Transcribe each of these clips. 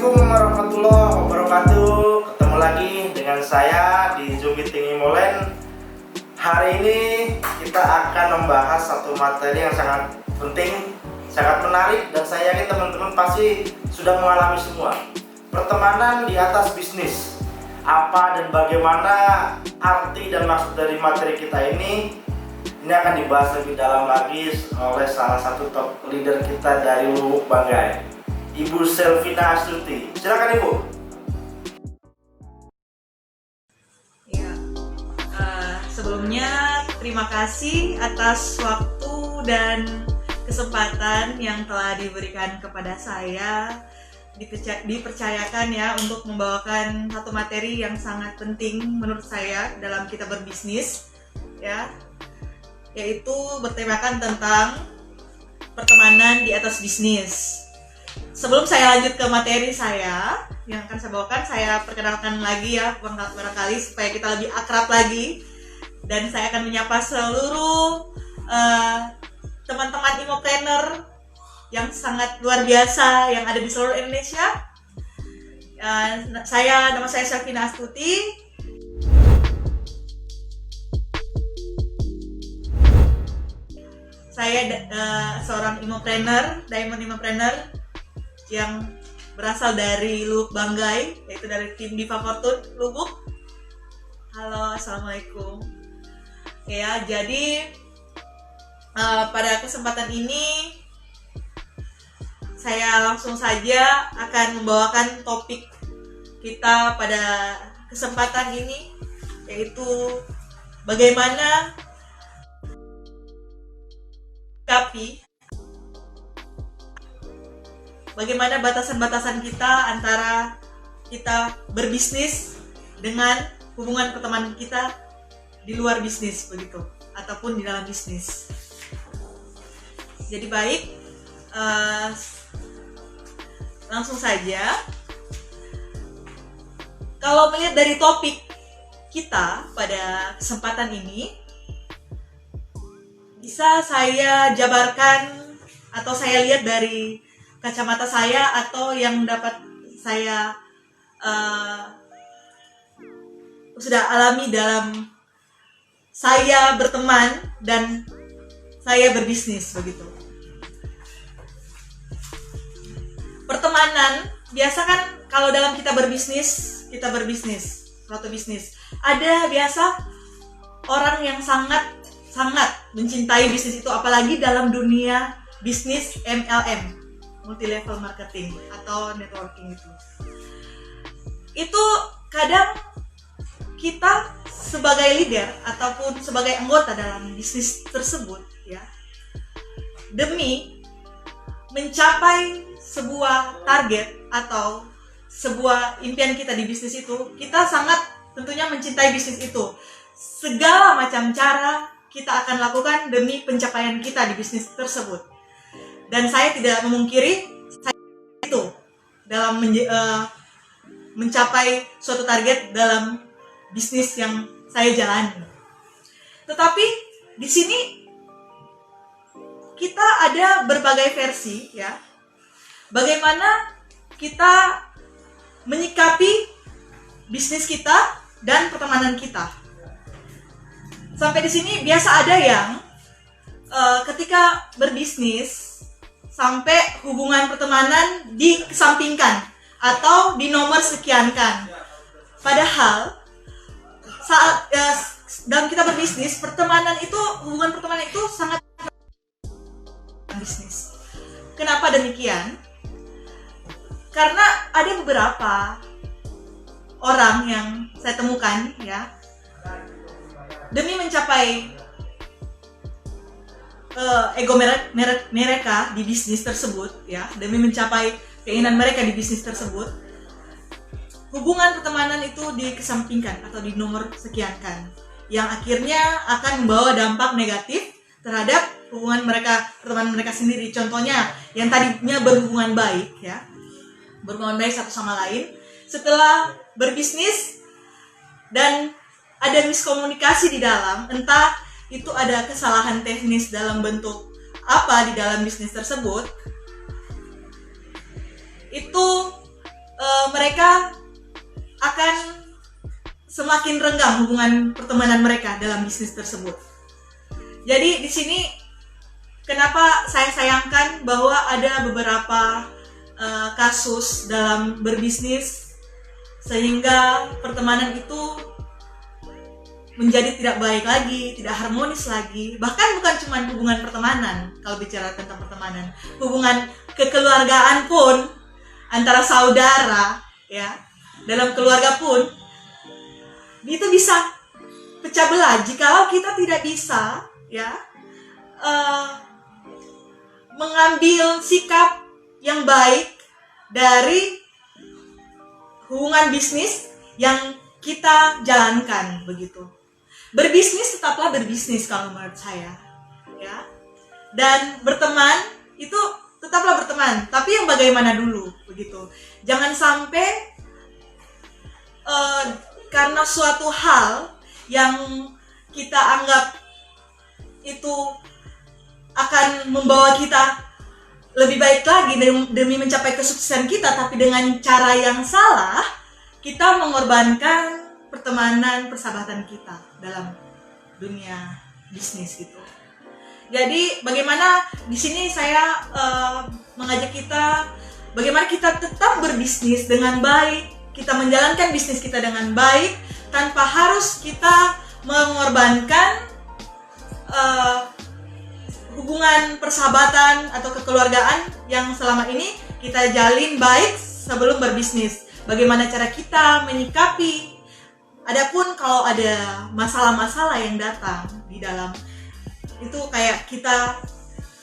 Assalamualaikum warahmatullahi wabarakatuh. Ketemu lagi dengan saya di Zoom Meeting Imolen. Hari ini kita akan membahas satu materi yang sangat penting, sangat menarik, dan saya yakin teman-teman pasti sudah mengalami semua. Pertemanan di atas bisnis. Apa dan bagaimana arti dan maksud dari materi kita ini? Ini akan dibahas lebih dalam lagi oleh salah satu top leader kita dari Lubuk Banggai, Ibu Selvina Astuti. Silakan Ibu. Ya, sebelumnya terima kasih atas waktu dan kesempatan yang telah diberikan kepada saya, dipercayakan ya untuk membawakan satu materi yang sangat penting menurut saya dalam kita berbisnis, ya, yaitu bertemakan tentang pertemanan di atas bisnis. Sebelum saya lanjut ke materi saya yang akan saya bawakan, saya perkenalkan lagi ya barangkali supaya kita lebih akrab lagi, dan saya akan menyapa seluruh teman-teman Imopreneur yang sangat luar biasa yang ada di seluruh Indonesia. Nama saya Selvina Astuti. Saya seorang Imopreneur, Diamond Imopreneur yang berasal dari Lubuk Banggai, yaitu dari tim Diva Fortune Lubuk. Halo, assalamualaikum. Ya, jadi pada kesempatan ini saya langsung saja akan membawakan topik kita pada kesempatan ini, yaitu bagaimana bagaimana batasan-batasan kita antara kita berbisnis dengan hubungan pertemanan kita di luar bisnis begitu, ataupun di dalam bisnis. Jadi baik, langsung saja. Kalau melihat dari topik kita pada kesempatan ini, bisa saya jabarkan atau saya lihat dari kacamata saya atau yang dapat saya sudah alami dalam saya berteman dan saya berbisnis begitu. Pertemanan biasa kan kalau dalam kita berbisnis suatu bisnis, ada biasa orang yang sangat mencintai bisnis itu, apalagi dalam dunia bisnis MLM, multi level marketing atau networking itu kadang kita sebagai leader ataupun sebagai anggota dalam bisnis tersebut ya, demi mencapai sebuah target atau sebuah impian kita di bisnis itu, kita sangat tentunya mencintai bisnis itu. Segala macam cara kita akan lakukan demi pencapaian kita di bisnis tersebut. Dan saya tidak memungkiri saya itu dalam mencapai suatu target dalam bisnis yang saya jalani. Tetapi di sini kita ada berbagai versi ya. Bagaimana kita menyikapi bisnis kita dan pertemanan kita. Sampai di sini biasa ada yang ketika berbisnis sampai hubungan pertemanan dikesampingkan atau dinomor sekiankan. Padahal saat dalam kita berbisnis, hubungan pertemanan itu sangat bisnis. Kenapa demikian? Karena ada beberapa orang yang saya temukan ya, demi mencapai ego mereka di bisnis tersebut ya, demi mencapai keinginan mereka di bisnis tersebut, hubungan pertemanan itu dikesampingkan atau dinomor sekiankan, yang akhirnya akan membawa dampak negatif terhadap hubungan pertemanan mereka sendiri. Contohnya yang tadinya berhubungan baik ya, berhubungan baik satu sama lain, setelah berbisnis dan ada miskomunikasi di dalam, entah itu ada kesalahan teknis dalam bentuk apa di dalam bisnis tersebut, itu mereka akan semakin renggang hubungan pertemanan mereka dalam bisnis tersebut. Jadi di sini kenapa saya sayangkan bahwa ada beberapa kasus dalam berbisnis sehingga pertemanan itu menjadi tidak baik lagi, tidak harmonis lagi. Bahkan bukan cuma hubungan pertemanan, kalau bicara tentang pertemanan, hubungan kekeluargaan pun antara saudara, ya, dalam keluarga pun itu bisa pecah belah jikalau kita tidak bisa, ya, mengambil sikap yang baik dari hubungan bisnis yang kita jalankan begitu. Berbisnis tetaplah berbisnis kalau menurut saya, ya. Dan berteman itu tetaplah berteman, tapi yang bagaimana dulu begitu. Jangan sampai karena suatu hal yang kita anggap itu akan membawa kita lebih baik lagi demi mencapai kesuksesan kita, tapi dengan cara yang salah, kita mengorbankan pertemanan, persahabatan kita dalam dunia bisnis gitu. Jadi bagaimana di sini saya mengajak kita, bagaimana kita tetap berbisnis dengan baik, kita menjalankan bisnis kita dengan baik tanpa harus kita mengorbankan hubungan persahabatan atau kekeluargaan yang selama ini kita jalin baik sebelum berbisnis. Bagaimana cara kita menyikapi, adapun kalau ada masalah-masalah yang datang di dalam itu, kayak kita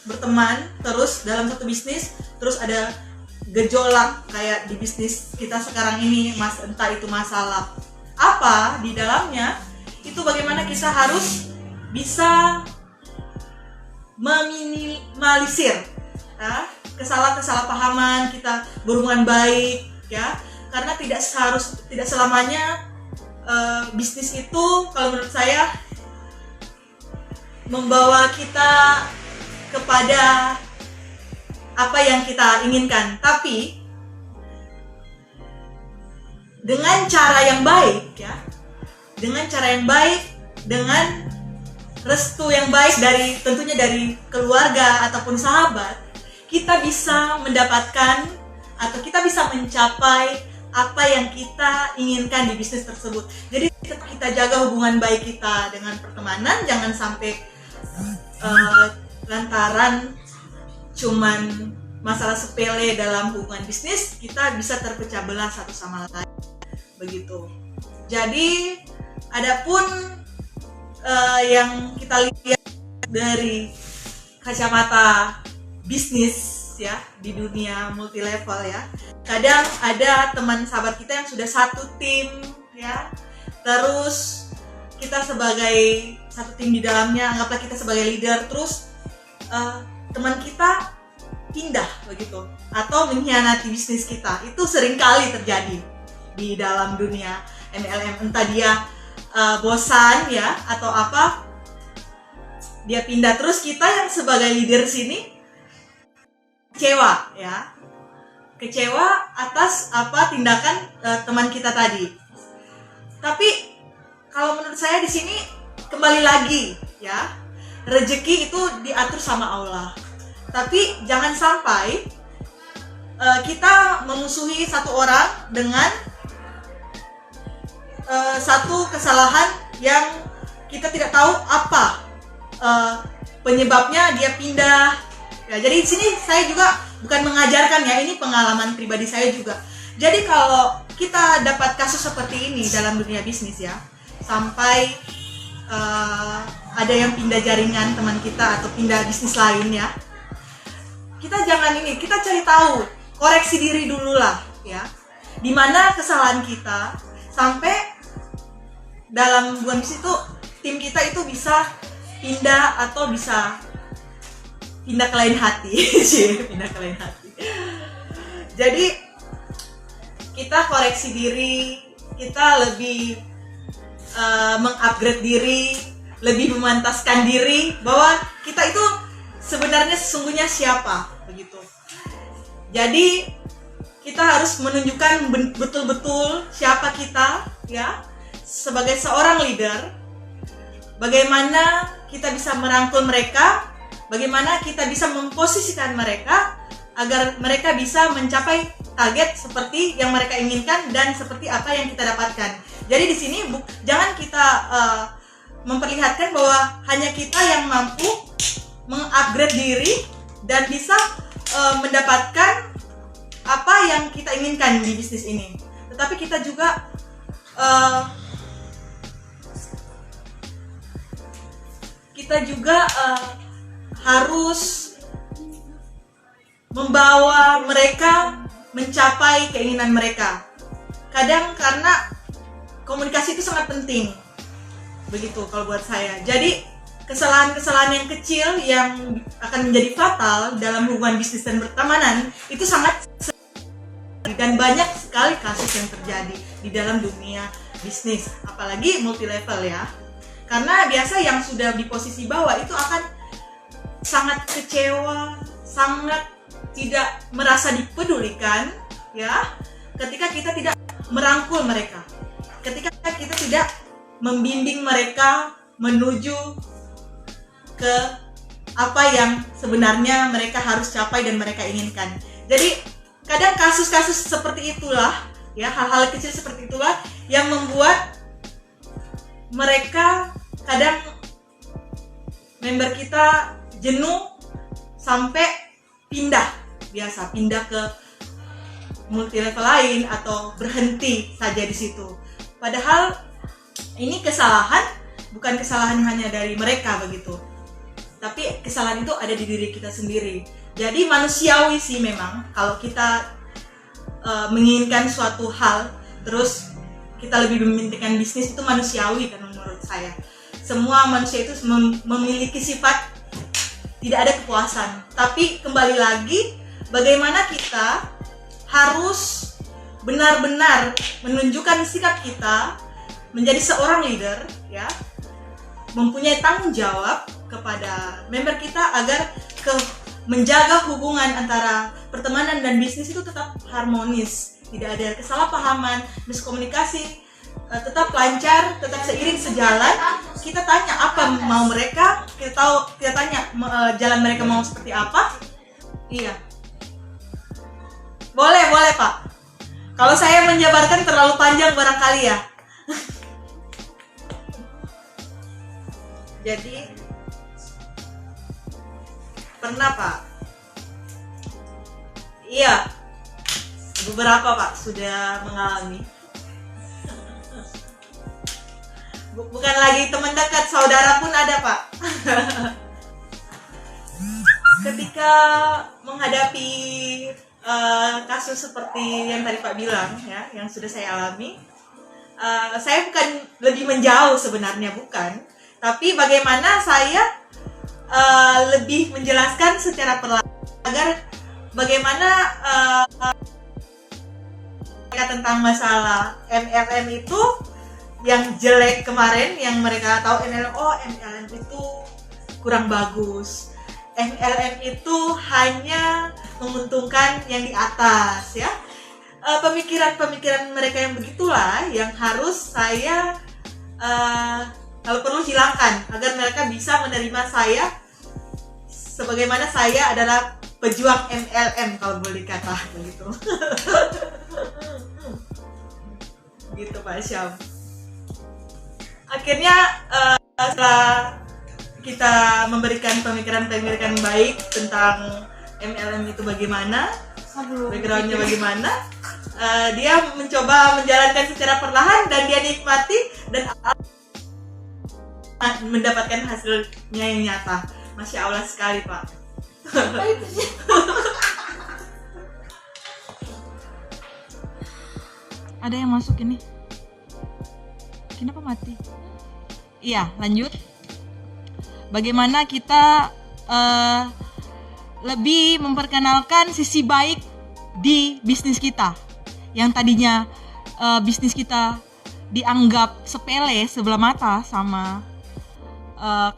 berteman terus dalam satu bisnis, terus ada gejolak kayak di bisnis kita sekarang ini, entah itu masalah apa di dalamnya, itu bagaimana kita harus bisa meminimalisir kesalahpahaman kita berhubungan baik, ya, karena tidak selamanya bisnis itu kalau menurut saya membawa kita kepada apa yang kita inginkan, tapi dengan cara yang baik, ya, dengan cara yang baik, dengan restu yang baik tentunya dari keluarga ataupun sahabat, kita bisa mendapatkan atau kita bisa mencapai apa yang kita inginkan di bisnis tersebut. Jadi kita jaga hubungan baik kita dengan pertemanan, jangan sampai lantaran cuman masalah sepele dalam hubungan bisnis kita bisa terpecah belah satu sama lain begitu. Jadi adapun yang kita lihat dari kacamata bisnis, ya, di dunia multi level, ya, kadang ada teman sahabat kita yang sudah satu tim, ya, terus kita sebagai satu tim di dalamnya, anggaplah kita sebagai leader, terus teman kita pindah begitu atau mengkhianati bisnis kita. Itu seringkali terjadi di dalam dunia MLM, entah dia bosan, ya, atau apa, dia pindah, terus kita yang sebagai leader sini kecewa, ya, kecewa atas apa tindakan teman kita tadi. Tapi kalau menurut saya di sini kembali lagi, ya, rezeki itu diatur sama Allah. Tapi jangan sampai kita memusuhi satu orang dengan satu kesalahan yang kita tidak tahu apa penyebabnya dia pindah. Ya, jadi di sini saya juga bukan mengajarkan, ya, ini pengalaman pribadi saya juga. Jadi kalau kita dapat kasus seperti ini dalam dunia bisnis, ya, sampai ada yang pindah jaringan teman kita atau pindah bisnis lain, ya, kita kita cari tahu, koreksi diri dulu lah, ya, di mana kesalahan kita sampai dalam hubungan bisnis itu tim kita itu bisa pindah atau bisa pindah ke lain hati. Pindah ke lain hati. Jadi kita koreksi diri, kita lebih mengupgrade diri, lebih memantaskan diri bahwa kita itu sebenarnya sesungguhnya siapa begitu. Jadi kita harus menunjukkan betul-betul siapa kita ya sebagai seorang leader. Bagaimana kita bisa merangkul mereka, bagaimana kita bisa memposisikan mereka agar mereka bisa mencapai target seperti yang mereka inginkan dan seperti apa yang kita dapatkan. Jadi di sini jangan kita memperlihatkan bahwa hanya kita yang mampu mengupgrade diri dan bisa mendapatkan apa yang kita inginkan di bisnis ini. Tetapi kita juga harus membawa mereka mencapai keinginan mereka. Kadang karena komunikasi itu sangat penting. Begitu kalau buat saya. Jadi kesalahan-kesalahan yang kecil yang akan menjadi fatal dalam hubungan bisnis dan pertemanan itu sangat dan banyak sekali kasus yang terjadi di dalam dunia bisnis, apalagi multi level ya. Karena biasa yang sudah di posisi bawah itu akan sangat kecewa, sangat tidak merasa dipedulikan ya, ketika kita tidak merangkul mereka, ketika kita tidak membimbing mereka menuju ke apa yang sebenarnya mereka harus capai dan mereka inginkan. Jadi kadang kasus-kasus seperti itulah ya, hal-hal kecil seperti itulah yang membuat mereka kadang member kita jenuh sampai pindah ke multi level lain atau berhenti saja di situ. Padahal ini bukan kesalahan hanya dari mereka begitu, tapi kesalahan itu ada di diri kita sendiri. Jadi manusiawi sih memang kalau kita menginginkan suatu hal terus kita lebih mementingkan bisnis, itu manusiawi kan menurut saya. Semua manusia itu memiliki sifat tidak ada kepuasan. Tapi kembali lagi, bagaimana kita harus benar-benar menunjukkan sikap kita menjadi seorang leader ya, mempunyai tanggung jawab kepada member kita agar menjaga hubungan antara pertemanan dan bisnis itu tetap harmonis, tidak ada kesalahpahaman, miskomunikasi tetap lancar, tetap seiring sejalan. Kita tanya apa mau mereka, kita tanya jalan mereka mau seperti apa. Iya, boleh Pak. Kalau saya menjabarkan terlalu panjang barangkali ya. Jadi pernah Pak, iya, beberapa Pak sudah mengalami. Bukan lagi teman dekat, saudara pun ada Pak. Ketika menghadapi kasus seperti yang tadi Pak bilang ya, yang sudah saya alami, saya bukan lebih menjauh sebenarnya, bukan, tapi bagaimana saya lebih menjelaskan secara perlahan agar bagaimana tentang masalah MLM itu yang jelek kemarin, yang mereka tahu MLM itu kurang bagus, MLM itu hanya menguntungkan yang di atas ya. Pemikiran mereka yang begitulah yang harus saya kalau perlu hilangkan agar mereka bisa menerima saya sebagaimana saya adalah pejuang MLM kalau boleh dikata begitu. Gitu Pak Syam. Akhirnya setelah kita memberikan pemikiran baik tentang MLM itu bagaimana, backgroundnya bagaimana, dia mencoba menjalankan secara perlahan dan dia nikmati dan mendapatkan hasilnya yang nyata. Masya Allah sekali Pak. Ada yang masuk ini. Kenapa mati? Iya, lanjut. Bagaimana kita lebih memperkenalkan sisi baik di bisnis kita, yang tadinya bisnis kita dianggap sepele sebelah mata sama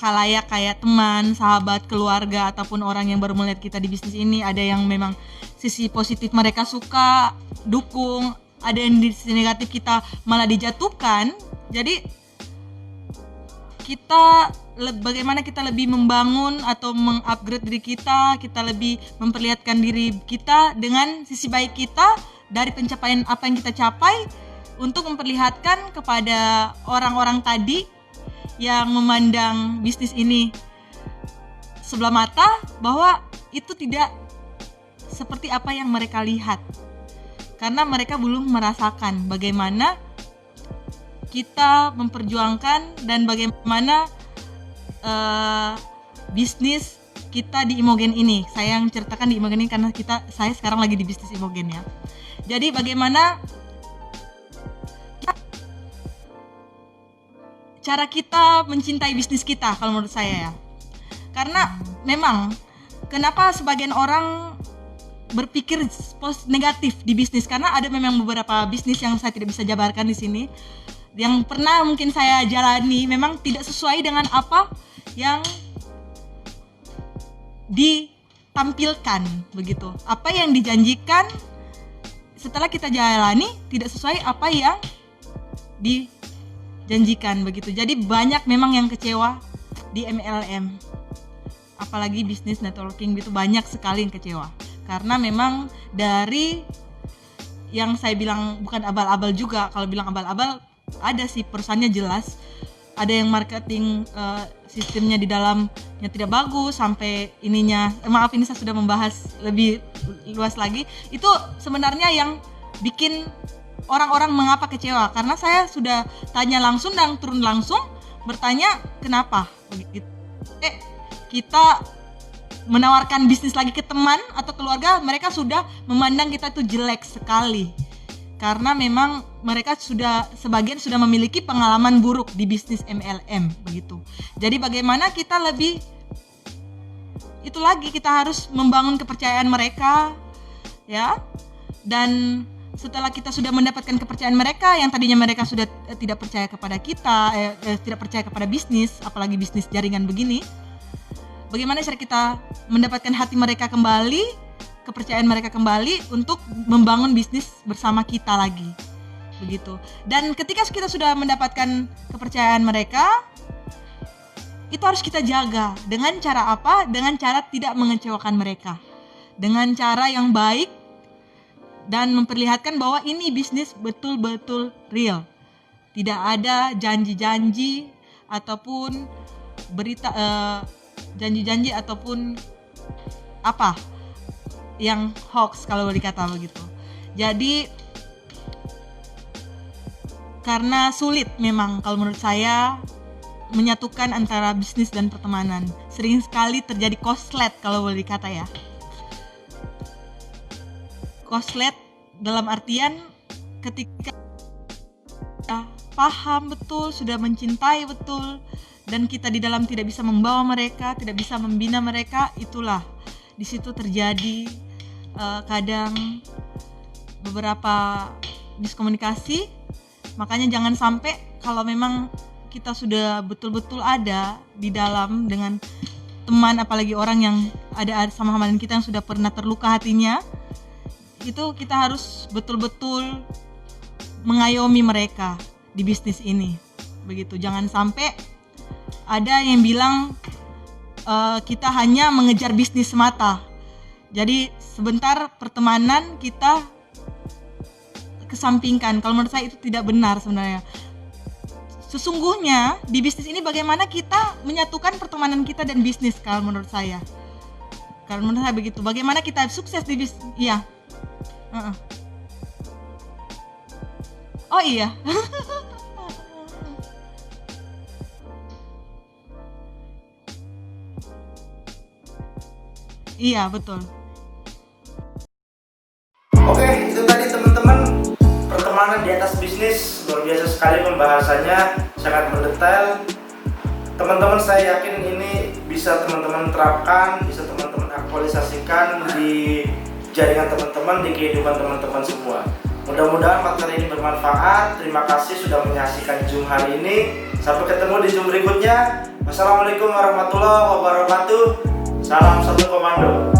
khalayak kayak teman, sahabat, keluarga ataupun orang yang baru melihat kita di bisnis ini. Ada yang memang sisi positif mereka suka, dukung, ada yang di sisi negatif kita malah dijatuhkan. Jadi bagaimana kita lebih membangun atau mengupgrade diri kita lebih memperlihatkan diri kita dengan sisi baik kita dari pencapaian apa yang kita capai, untuk memperlihatkan kepada orang-orang tadi yang memandang bisnis ini sebelah mata bahwa itu tidak seperti apa yang mereka lihat, karena mereka belum merasakan bagaimana kita memperjuangkan dan bagaimana bisnis kita di Imogen ini. Saya yang ceritakan di Imogen ini karena saya sekarang lagi di bisnis Imogen ya. Jadi bagaimana cara kita mencintai bisnis kita, kalau menurut saya ya. Karena memang kenapa sebagian orang berpikir negatif di bisnis, karena ada memang beberapa bisnis yang saya tidak bisa jabarkan di sini, yang pernah mungkin saya jalani memang tidak sesuai dengan apa yang ditampilkan begitu. Apa yang dijanjikan setelah kita jalani tidak sesuai apa yang dijanjikan begitu. Jadi banyak memang yang kecewa di MLM. Apalagi bisnis networking gitu, banyak sekali yang kecewa. Karena memang dari yang saya bilang bukan abal-abal juga. Kalau bilang abal-abal, ada sih perusahaannya jelas, ada yang marketing sistemnya di dalamnya tidak bagus, sampai ininya maaf ini saya sudah membahas lebih luas lagi. Itu sebenarnya yang bikin orang-orang mengapa kecewa, karena saya sudah tanya langsung dan turun langsung bertanya kenapa begitu. Kita menawarkan bisnis lagi ke teman atau keluarga, mereka sudah memandang kita itu jelek sekali. Karena memang mereka sebagian sudah memiliki pengalaman buruk di bisnis MLM begitu. Jadi bagaimana kita kita harus membangun kepercayaan mereka ya. Dan setelah kita sudah mendapatkan kepercayaan mereka, yang tadinya mereka sudah tidak percaya kepada kita, tidak percaya kepada bisnis, apalagi bisnis jaringan begini. Bagaimana cara kita mendapatkan hati mereka kembali, kepercayaan mereka kembali untuk membangun bisnis bersama kita lagi begitu. Dan ketika kita sudah mendapatkan kepercayaan mereka, itu harus kita jaga. Dengan cara apa? Dengan cara tidak mengecewakan mereka, dengan cara yang baik, dan memperlihatkan bahwa ini bisnis betul-betul real. Tidak ada janji-janji ataupun berita janji-janji ataupun apa yang hoax kalau boleh dikata begitu. Jadi karena sulit memang kalau menurut saya menyatukan antara bisnis dan pertemanan. Sering sekali terjadi koslet kalau boleh dikata ya. Koslet dalam artian ketika paham betul, sudah mencintai betul, dan kita di dalam tidak bisa membawa mereka, tidak bisa membina mereka, itulah di situ terjadi kadang beberapa miskomunikasi. Makanya jangan sampai kalau memang kita sudah betul-betul ada di dalam dengan teman, apalagi orang yang ada sama dengan kita yang sudah pernah terluka hatinya, itu kita harus betul-betul mengayomi mereka di bisnis ini begitu. Jangan sampai ada yang bilang kita hanya mengejar bisnis semata. Jadi sebentar pertemanan kita kesampingkan. Kalau menurut saya itu tidak benar sebenarnya. Sesungguhnya di bisnis ini bagaimana kita menyatukan pertemanan kita dan bisnis, kalau menurut saya. Kalau menurut saya begitu. Bagaimana kita sukses di bisnis? Iya. Oh iya. Iya betul. Oke, itu tadi teman-teman, pertemanan di atas bisnis. Luar biasa sekali pembahasannya, sangat mendetail. Teman-teman, saya yakin ini bisa teman-teman terapkan, bisa teman-teman aktualisasikan di jaringan teman-teman, di kehidupan teman-teman semua. Mudah-mudahan materi ini bermanfaat. Terima kasih sudah menyaksikan Zoom hari ini. Sampai ketemu di Zoom berikutnya. Wassalamualaikum warahmatullahi wabarakatuh. Salam satu komando.